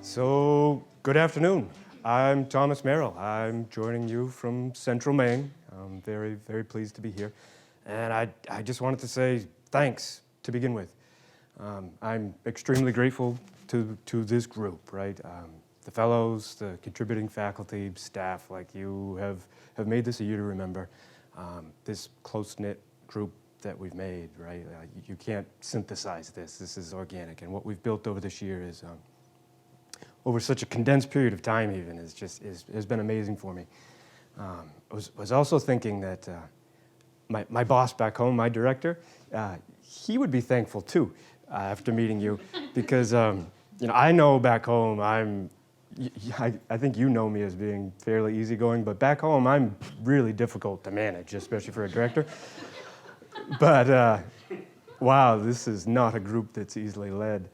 So, good afternoon. I'm Thomas Merrill. I'm joining you from Central Maine. I'm very, very pleased to be here. And I just wanted to say thanks to begin with. I'm extremely grateful to this group, right? The fellows, the contributing faculty, staff like you have made this a year to remember. This close-knit group that we've made, right? You can't synthesize this. This is organic. And what we've built over this year is over such a condensed period of time even has been amazing for me. I was also thinking that my boss back home, my director, he would be thankful too after meeting you because I know back home I think you know me as being fairly easygoing, but back home I'm really difficult to manage, especially for a director. But wow, this is not a group that's easily led.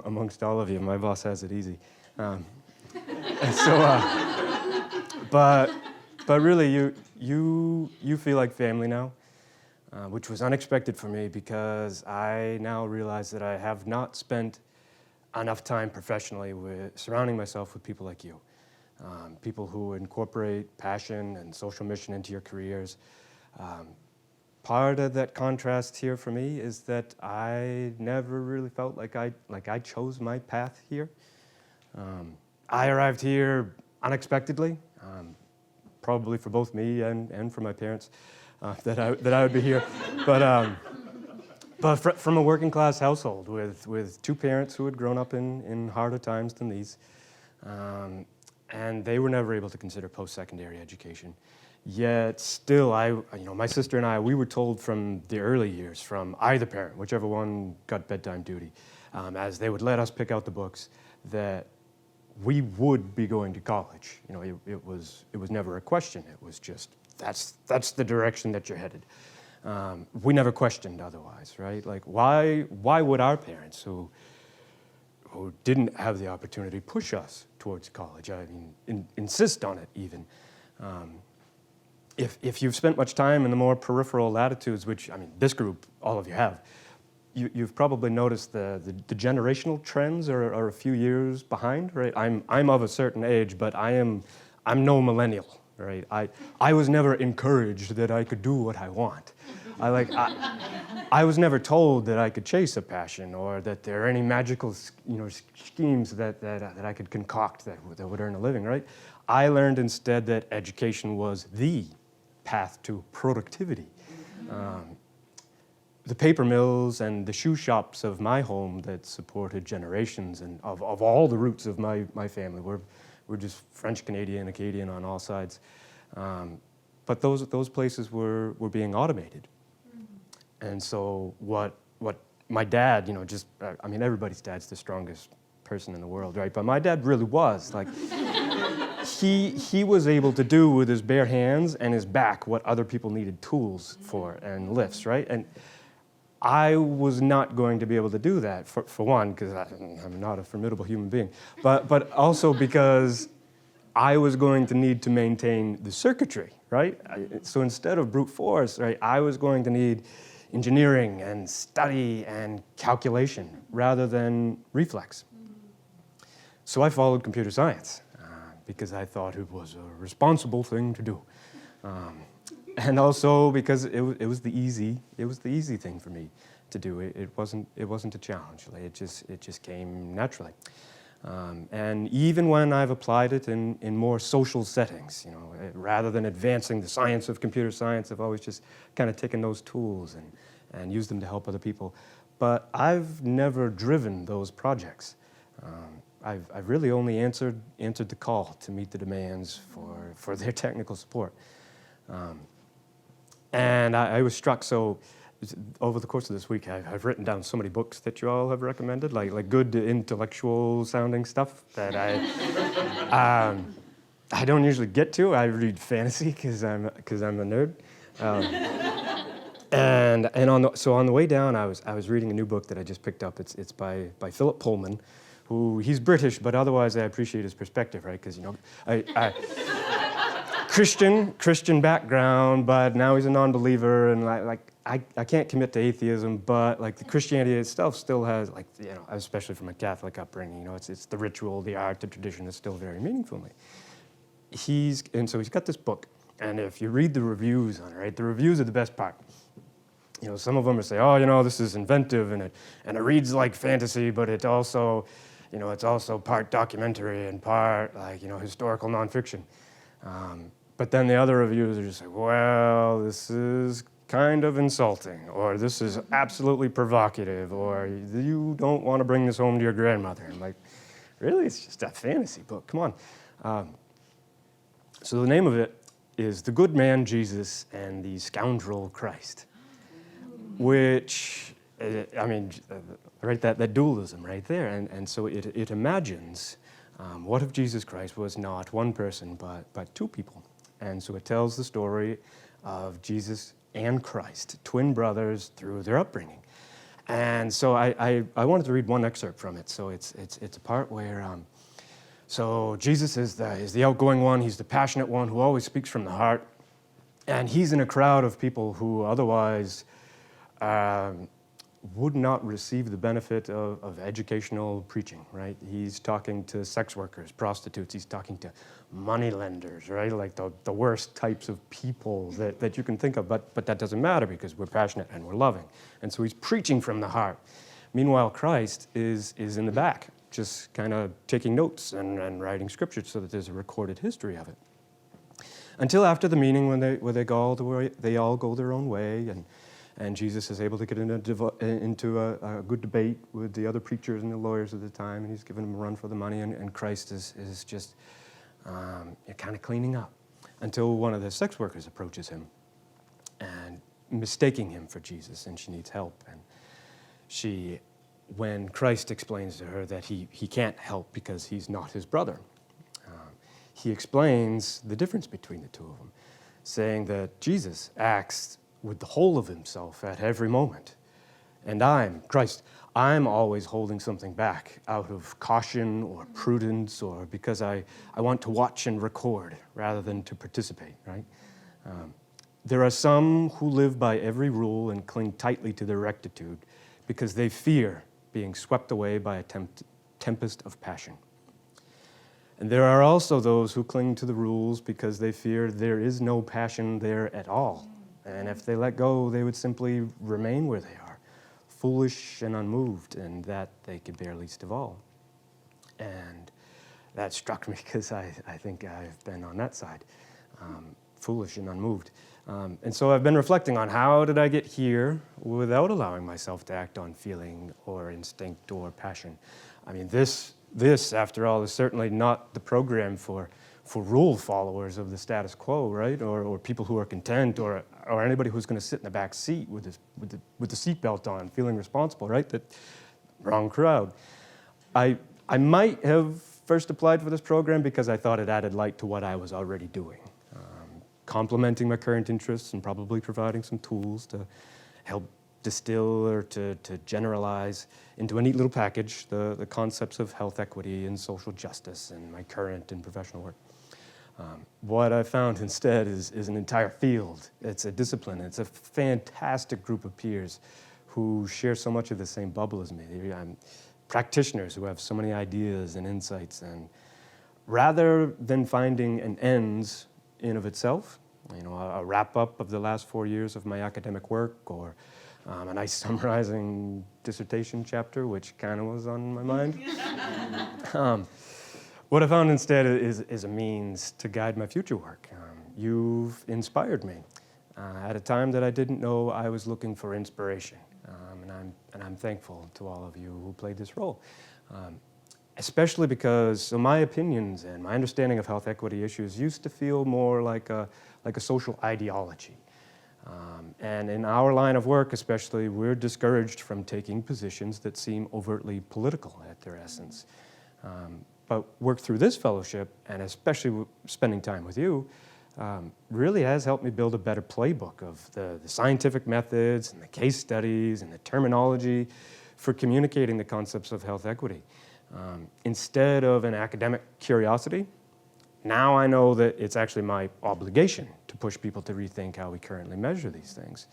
Amongst all of you, my boss has it easy. And so, but really, you feel like family now, which was unexpected for me because I now realize that I have not spent enough time professionally surrounding myself with people like you, people who incorporate passion and social mission into your careers. Part of that contrast here for me is that I never really felt like I chose my path here. I arrived here unexpectedly, probably for both me and for my parents, that I would be here. But from a working class household with two parents who had grown up in harder times than these, and they were never able to consider post-secondary education. Yet still, my sister and I, we were told from the early years, from either parent, whichever one got bedtime duty, as they would let us pick out the books, that we would be going to college. It was never a question. It was just, that's the direction that you're headed. We never questioned otherwise, right? Like, why would our parents, who didn't have the opportunity, push us towards college? I mean, insist on it even. If you've spent much time in the more peripheral latitudes, which, I mean, this group, all of you have, you've probably noticed the generational trends are a few years behind, right? I'm of a certain age, but I'm no millennial, right? I was never encouraged that I could do what I want. I was never told that I could chase a passion or that there are any magical, schemes that I could concoct that would earn a living, right? I learned instead that education was the path to productivity. The paper mills and the shoe shops of my home that supported generations and of all the roots of my family, we're just French, Canadian, Acadian on all sides. But those places were being automated. And so what my dad, everybody's dad's the strongest person in the world, right? But my dad really was, like, he was able to do with his bare hands and his back what other people needed tools for and lifts, right? And I was not going to be able to do that, for one, because I'm not a formidable human being, but also because I was going to need to maintain the circuitry, right? So instead of brute force, right, I was going to need engineering and study and calculation rather than reflex. So I followed computer science because I thought it was a responsible thing to do. And also because it was the easy thing for me to do. It wasn't a challenge. It just came naturally. And even when I've applied it in more social settings, rather than advancing the science of computer science, I've always just kind of taken those tools and used them to help other people. But I've never driven those projects. I've really only answered the call to meet the demands for their technical support. And I was struck, so over the course of this week, I've written down so many books that you all have recommended, like good intellectual sounding stuff that I don't usually get to. I read fantasy because I'm a nerd. And on the way down, I was reading a new book that I just picked up. It's by Philip Pullman, who he's British, but otherwise I appreciate his perspective, right? Because I Christian background, but now he's a non-believer, and I can't commit to atheism, but like the Christianity itself still has, like, you know, especially from a Catholic upbringing, you know, it's the ritual, the art, the tradition is still very meaningful to me. So he's got this book, and if you read the reviews on it, right, the reviews are the best part. You know, some of them are say, oh, you know, this is inventive, and it reads like fantasy, but it also, you know, it's also part documentary and part, like, you know, historical nonfiction. But then the other reviews are just like, well, this is kind of insulting, or this is absolutely provocative, or you don't want to bring this home to your grandmother. I'm like, really? It's just a fantasy book. Come on. So the name of it is The Good Man Jesus and the Scoundrel Christ, which, I mean, right, that dualism right there. And so it imagines, what if Jesus Christ was not one person, but two people? And so it tells the story of Jesus and Christ, twin brothers, through their upbringing. And so I wanted to read one excerpt from it. So it's a part where, so Jesus is the outgoing one, he's the passionate one who always speaks from the heart, and he's in a crowd of people who otherwise would not receive the benefit of educational preaching, right? He's talking to sex workers, prostitutes, he's talking to money lenders, right? Like the worst types of people that you can think of, but that doesn't matter because we're passionate and we're loving. And so he's preaching from the heart. Meanwhile, Christ is in the back, just kind of taking notes and writing scriptures so that there's a recorded history of it. Until after the meeting when they all go their own way, and Jesus is able to get into a good debate with the other preachers and the lawyers at the time, and he's giving them a run for the money, and Christ is just kind of cleaning up until one of the sex workers approaches him and mistaking him for Jesus, and she needs help. And when Christ explains to her that he can't help because he's not his brother, he explains the difference between the two of them, saying that Jesus acts with the whole of himself at every moment. And I'm always holding something back out of caution or prudence, or because I want to watch and record rather than to participate, right? There are some who live by every rule and cling tightly to their rectitude because they fear being swept away by a tempest of passion. And there are also those who cling to the rules because they fear there is no passion there at all. And if they let go, they would simply remain where they are, foolish and unmoved, and that they could bear least of all. And that struck me because I think I've been on that side, foolish and unmoved. And so I've been reflecting on how did I get here without allowing myself to act on feeling or instinct or passion. I mean, this after all, is certainly not the program for rule followers of the status quo, right? Or people who are content, or anybody who's going to sit in the back seat with the seatbelt on, feeling responsible, right? That wrong crowd. I might have first applied for this program because I thought it added light to what I was already doing, complementing my current interests and probably providing some tools to help distill or to generalize into a neat little package the concepts of health equity and social justice in my current and professional work. What I found instead is an entire field. It's a discipline. It's a fantastic group of peers who share so much of the same bubble as me. Practitioners who have so many ideas and insights, and rather than finding an ends in of itself, you know, a wrap-up of the last 4 years of my academic work, or a nice summarizing dissertation chapter, which kind of was on my mind. What I found instead is a means to guide my future work. You've inspired me at a time that I didn't know I was looking for inspiration, and I'm thankful to all of you who played this role. Especially because my opinions and my understanding of health equity issues used to feel more like a social ideology. And in our line of work especially, we're discouraged from taking positions that seem overtly political at their essence. But work through this fellowship, and especially spending time with you, really has helped me build a better playbook of the scientific methods and the case studies and the terminology for communicating the concepts of health equity. Instead of an academic curiosity, now I know that it's actually my obligation to push people to rethink how we currently measure these things.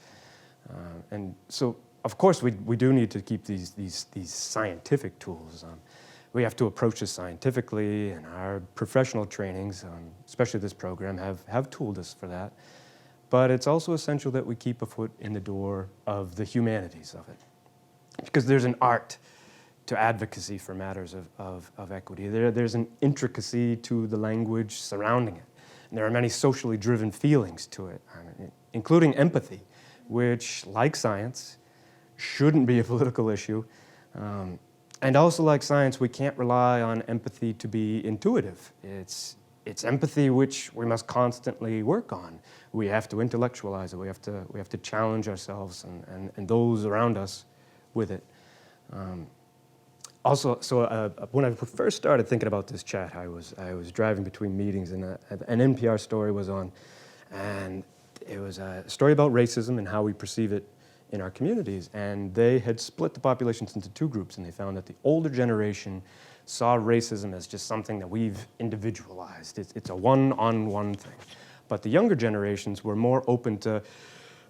And so, of course, we do need to keep these scientific tools. We have to approach this scientifically, and our professional trainings, especially this program, have tooled us for that. But it's also essential that we keep a foot in the door of the humanities of it, because there's an art to advocacy for matters of equity. There's an intricacy to the language surrounding it. And there are many socially driven feelings to it, including empathy, which, like science, shouldn't be a political issue. And also, like science, we can't rely on empathy to be intuitive. It's empathy which we must constantly work on. We have to intellectualize it. We have to challenge ourselves and those around us with it. When I first started thinking about this chat, I was driving between meetings, and an NPR story was on, and it was a story about racism and how we perceive it in our communities. And they had split the populations into two groups, and they found that the older generation saw racism as just something that we've individualized. It's a one-on-one thing. But the younger generations were more open to,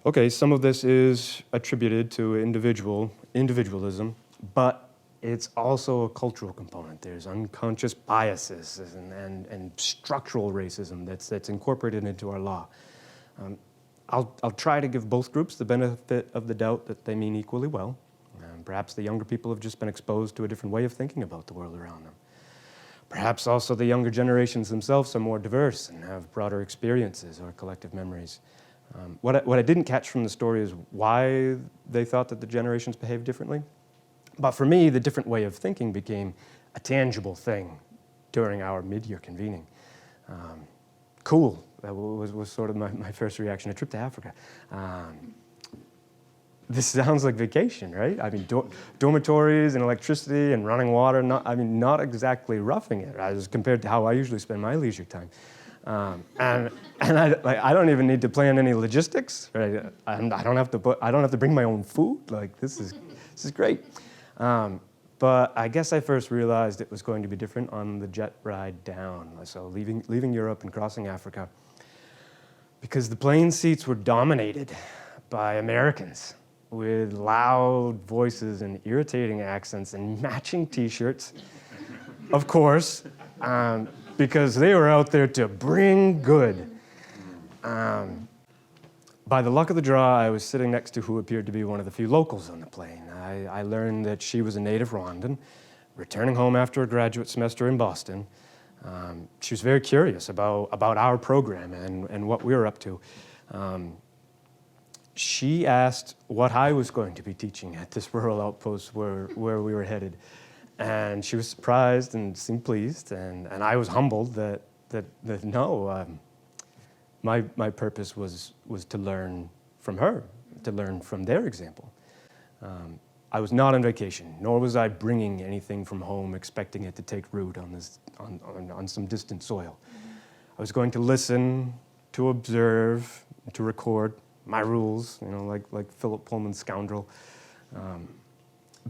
okay, some of this is attributed to individualism, but it's also a cultural component. There's unconscious biases and structural racism that's incorporated into our law. I'll try to give both groups the benefit of the doubt that they mean equally well. Perhaps the younger people have just been exposed to a different way of thinking about the world around them. Perhaps also the younger generations themselves are more diverse and have broader experiences or collective memories. What I didn't catch from the story is why they thought that the generations behaved differently. But for me, the different way of thinking became a tangible thing during our mid-year convening. Cool, that was sort of my first reaction, a trip to Africa. This sounds like vacation, right? I mean, dormitories and electricity and running water, not exactly roughing it, as compared to how I usually spend my leisure time. And I don't even need to plan any logistics, right? I don't have to bring my own food. Like, this is great. But I guess I first realized it was going to be different on the jet ride down. So leaving Europe and crossing Africa, because the plane seats were dominated by Americans with loud voices and irritating accents and matching T-shirts, of course, because they were out there to bring good. By the luck of the draw, I was sitting next to who appeared to be one of the few locals on the plane. I learned that she was a native Rwandan, returning home after a graduate semester in Boston. She was very curious about our program and what we were up to. She asked what I was going to be teaching at this rural outpost where we were headed. And she was surprised and seemed pleased, and I was humbled that no, my purpose was to learn from her, to learn from their example. I was not on vacation, nor was I bringing anything from home expecting it to take root on some distant soil. I was going to listen, to observe, to record my rules, like Philip Pullman's Scoundrel.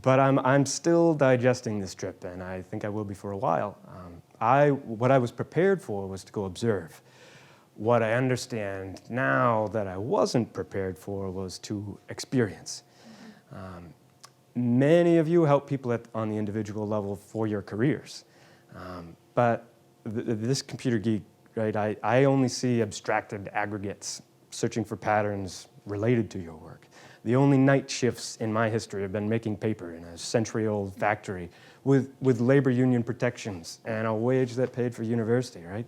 But I'm still digesting this trip, and I think I will be for a while. What I was prepared for was to go observe. What I understand now that I wasn't prepared for was to experience. Many of you help people on the individual level for your careers. But this computer geek, right, I only see abstracted aggregates searching for patterns related to your work. The only night shifts in my history have been making paper in a century-old factory with labor union protections and a wage that paid for university, right?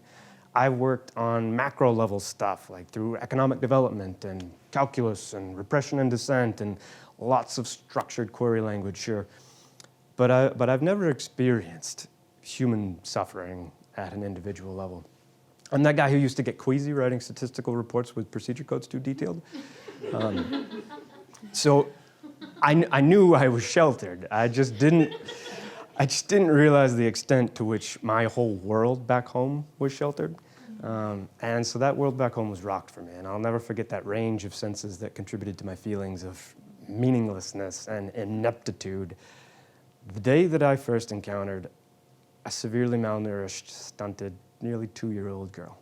I've worked on macro-level stuff, like through economic development and calculus and repression and dissent and lots of structured query language, sure. But I've never experienced human suffering at an individual level. I'm that guy who used to get queasy writing statistical reports with procedure codes too detailed. So I knew I was sheltered. I just didn't realize the extent to which my whole world back home was sheltered. And so that world back home was rocked for me, and I'll never forget that range of senses that contributed to my feelings of meaninglessness and ineptitude. The day that I first encountered a severely malnourished, stunted, nearly 2-year-old girl.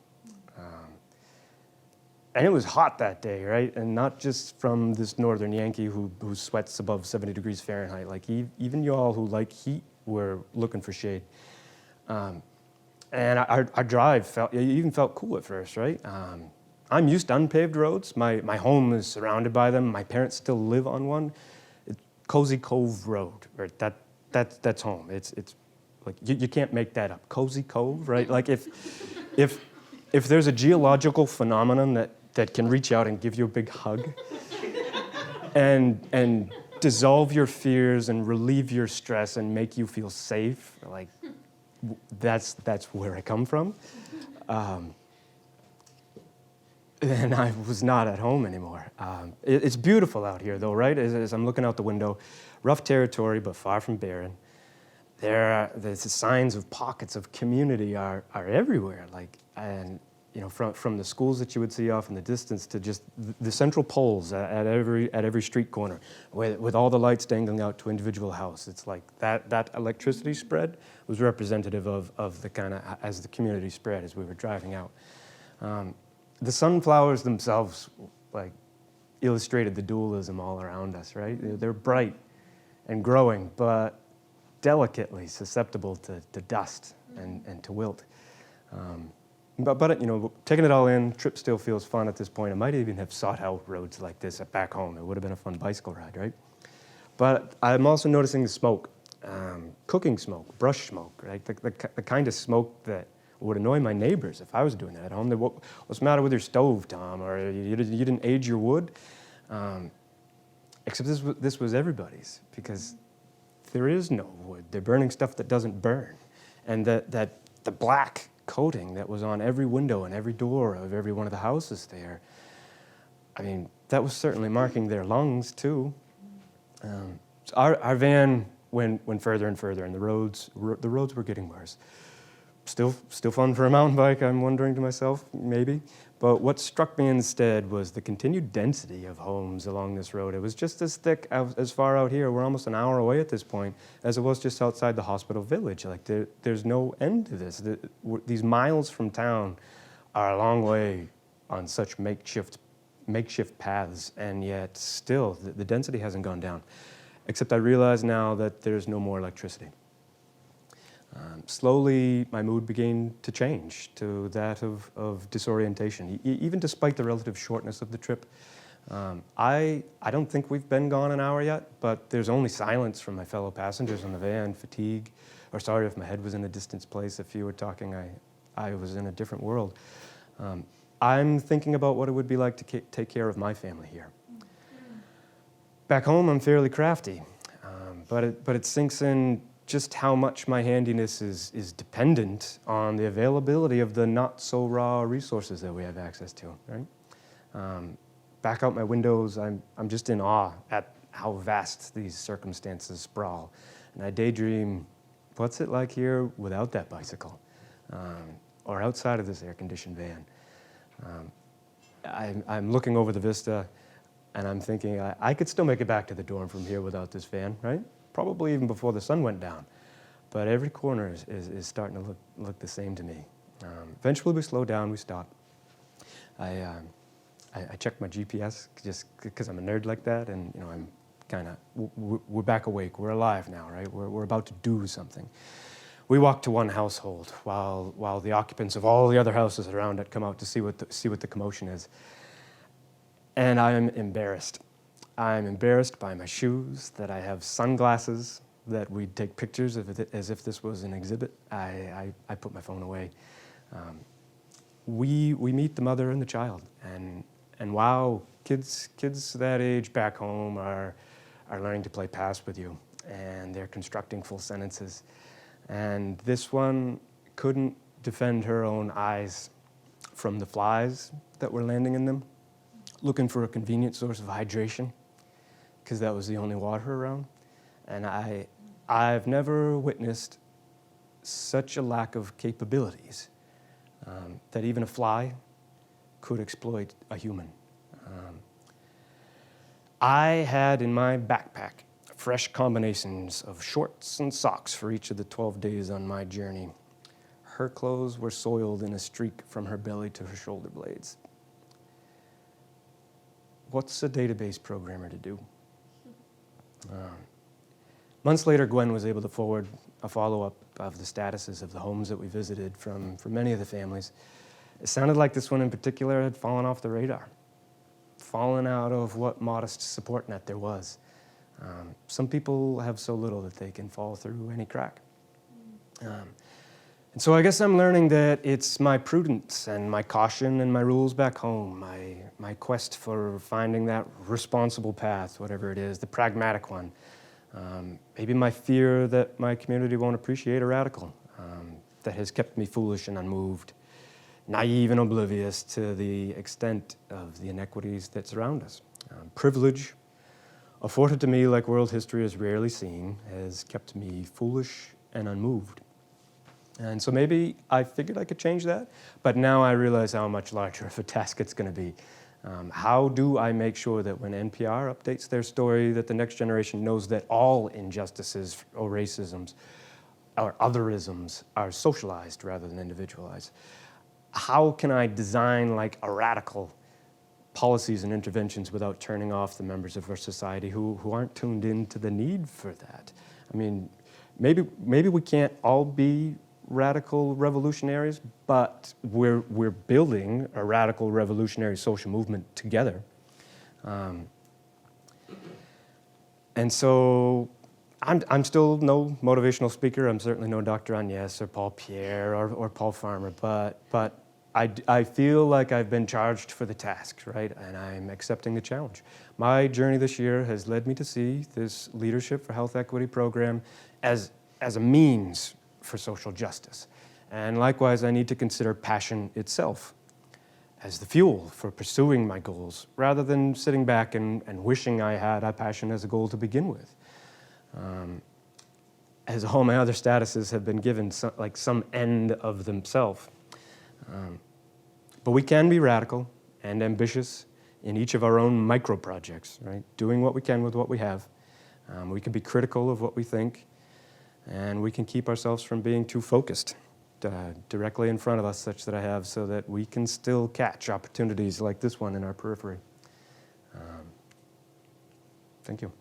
and it was hot that day, right? And not just from this northern Yankee who sweats above 70 degrees Fahrenheit. Like even y'all who like heat were looking for shade. And our drive even felt cool at first, right? I'm used to unpaved roads. My home is surrounded by them. My parents still live on one. It's Cozy Cove Road, right? That's home. It's like you can't make that up. Cozy Cove, right? Like if there's a geological phenomenon that can reach out and give you a big hug and dissolve your fears and relieve your stress and make you feel safe, like that's where I come from. And I was not at home anymore. It's beautiful out here, though, right? As I'm looking out the window, rough territory, but far from barren. The signs of pockets of community are everywhere. And from the schools that you would see off in the distance to just the central poles at every street corner, with all the lights dangling out to individual house. It's like that electricity spread was representative of the kind of as the community spread as we were driving out. The sunflowers themselves, like, illustrated the dualism all around us, right? They're bright and growing, but delicately susceptible to dust and to wilt. But taking it all in, trip still feels fun at this point. I might even have sought out roads like this back home. It would have been a fun bicycle ride, right? But I'm also noticing the smoke, cooking smoke, brush smoke, right? The kind of smoke that would annoy my neighbors if I was doing that at home. What's the matter with your stove, Tom? Or you didn't age your wood? Except this was everybody's, because there is no wood. They're burning stuff that doesn't burn. And the black coating that was on every window and every door of every one of the houses there, I mean, that was certainly marking their lungs too. So our van went further and further, and the roads were getting worse. Still fun for a mountain bike, I'm wondering to myself, maybe. But what struck me instead was the continued density of homes along this road. It was just as thick as far out here. We're almost an hour away at this point, as it was just outside the hospital village. Like there's no end to this. These miles from town are a long way on such makeshift paths, and yet still the density hasn't gone down. Except I realize now that there's no more electricity. Slowly, my mood began to change to that of disorientation, even despite the relative shortness of the trip. I don't think we've been gone an hour yet, but there's only silence from my fellow passengers in the van, fatigue, or sorry if my head was in a distant place. If you were talking, I was in a different world. I'm thinking about what it would be like to take care of my family here. Back home, I'm fairly crafty, but it sinks in just how much my handiness is dependent on the availability of the not-so-raw resources that we have access to, right? Back out my windows, I'm just in awe at how vast these circumstances sprawl. And I daydream, what's it like here without that bicycle? Or outside of this air-conditioned van? I'm looking over the vista, and I'm thinking, I could still make it back to the dorm from here without this van, right? Probably even before the sun went down. But every corner is starting to look the same to me. Eventually we slow down, we stop. I check my GPS just because I'm a nerd like that, and I'm kind of, we're back awake, we're alive now, right? We're about to do something. We walk to one household while the occupants of all the other houses around it come out to see what the commotion is. And I am embarrassed. I'm embarrassed by my shoes, that I have sunglasses, that we take pictures of it as if this was an exhibit. I put my phone away. We meet the mother and the child, and wow, kids that age back home are learning to play pass with you, and they're constructing full sentences. And this one couldn't defend her own eyes from the flies that were landing in them, looking for a convenient source of hydration, because that was the only water around. And I've never witnessed such a lack of capabilities that even a fly could exploit a human. I had in my backpack fresh combinations of shorts and socks for each of the 12 days on my journey. Her clothes were soiled in a streak from her belly to her shoulder blades. what's a database programmer to do? Months later, Gwen was able to forward a follow-up of the statuses of the homes that we visited from many of the families. It sounded like this one in particular had fallen off the radar, fallen out of what modest support net there was. Some people have so little that they can fall through any crack. And so I guess I'm learning that it's my prudence and my caution and my rules back home, my quest for finding that responsible path, whatever it is, the pragmatic one. Maybe my fear that my community won't appreciate a radical that has kept me foolish and unmoved, naive and oblivious to the extent of the inequities that surround us. Privilege, afforded to me like world history has rarely seen, has kept me foolish and unmoved. And so maybe I figured I could change that, but now I realize how much larger of a task it's going to be. How do I make sure that when NPR updates their story, that the next generation knows that all injustices or racisms or otherisms are socialized rather than individualized? How can I design like a radical policies and interventions without turning off the members of our society who aren't tuned in to the need for that? I mean, maybe we can't all be radical revolutionaries, but we're building a radical revolutionary social movement together. And so I'm still no motivational speaker. I'm certainly no Dr. Agnes or Paul Pierre or Paul Farmer, but I feel like I've been charged for the task, right? And I'm accepting the challenge. My journey this year has led me to see this Leadership for Health Equity program as a means for social justice. And likewise, I need to consider passion itself as the fuel for pursuing my goals, rather than sitting back and wishing I had a passion as a goal to begin with. As all my other statuses have been given some end of themselves. But we can be radical and ambitious in each of our own micro projects, right? Doing what we can with what we have. We can be critical of what we think, and we can keep ourselves from being too focused directly in front of us, such that I have, so that we can still catch opportunities like this one in our periphery. Thank you.